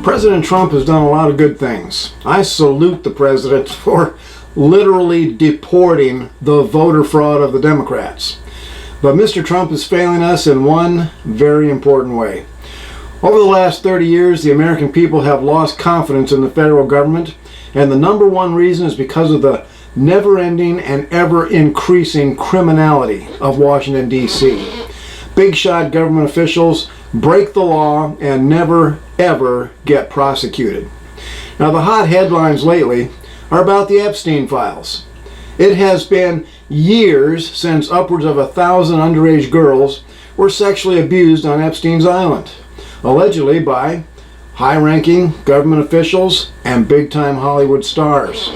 President Trump has done a lot of good things. I salute the president for literally deporting the voter fraud of the Democrats. But Mr. Trump is failing us in one very important way. Over the last 30 years, the American people have lost confidence in the federal government, and the number one reason is because of the never-ending and ever-increasing criminality of Washington, D.C. Big-shot government officials break the law and never, ever get prosecuted. Now, the hot headlines lately are about the Epstein Files. It has been years since upwards of 1,000 underage girls were sexually abused on Epstein's Island, allegedly by high-ranking government officials and big-time Hollywood stars.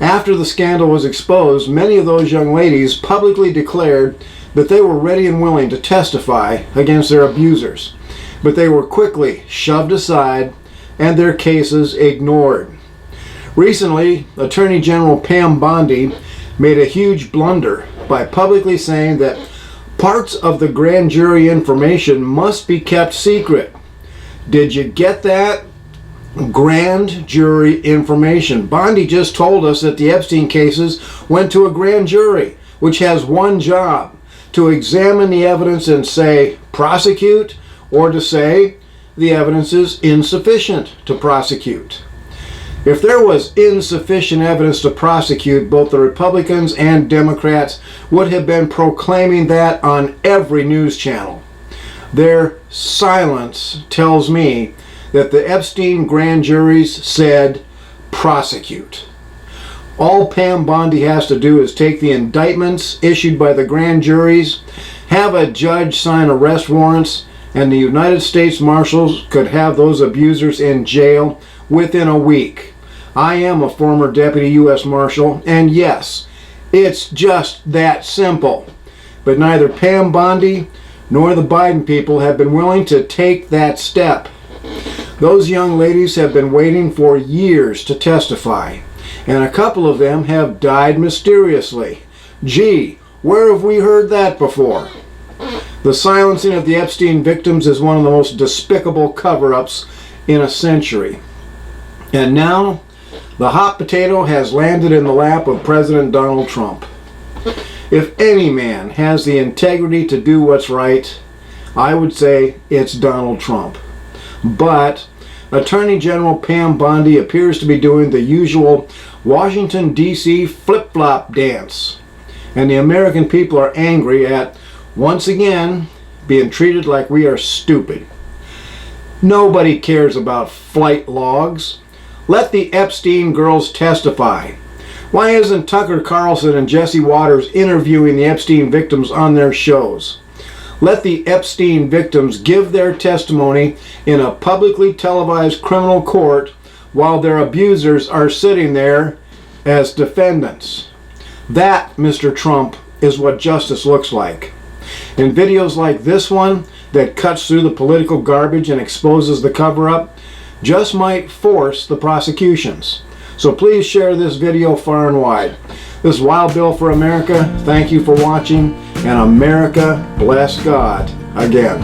After the scandal was exposed, many of those young ladies publicly declared that they were ready and willing to testify against their abusers, but they were quickly shoved aside and their cases ignored. Recently, Attorney General Pam Bondi made a huge blunder by publicly saying that parts of the grand jury information must be kept secret. Did you get that? Grand jury information. Bondi just told us that the Epstein cases went to a grand jury, which has one job: to examine the evidence and say prosecute, or to say the evidence is insufficient to prosecute. If there was insufficient evidence to prosecute, both the Republicans and Democrats would have been proclaiming that on every news channel. Their silence tells me that the Epstein grand juries said prosecute. All Pam Bondi has to do is take the indictments issued by the grand juries, have a judge sign arrest warrants, and the United States Marshals could have those abusers in jail within a week. I am a former Deputy U.S. Marshal, and yes, it's just that simple. But neither Pam Bondi nor the Biden people have been willing to take that step. Those young ladies have been waiting for years to testify, and a couple of them have died mysteriously. Gee, where have we heard that before? The silencing of the Epstein victims is one of the most despicable cover-ups in a century. And now, the hot potato has landed in the lap of President Donald Trump. If any man has the integrity to do what's right, I would say it's Donald Trump. But Attorney General Pam Bondi appears to be doing the usual Washington, D.C. flip-flop dance. And the American people are angry at, once again, being treated like we are stupid. Nobody cares about flight logs. Let the Epstein girls testify. Why isn't Tucker Carlson and Jesse Waters interviewing the Epstein victims on their shows? Let the Epstein victims give their testimony in a publicly televised criminal court while their abusers are sitting there as defendants. That, Mr. Trump, is what justice looks like. In videos like this one that cuts through the political garbage and exposes the cover-up, just might force the prosecutions. So please share this video far and wide. This is Wild Bill for America. Thank you for watching, and America bless God again.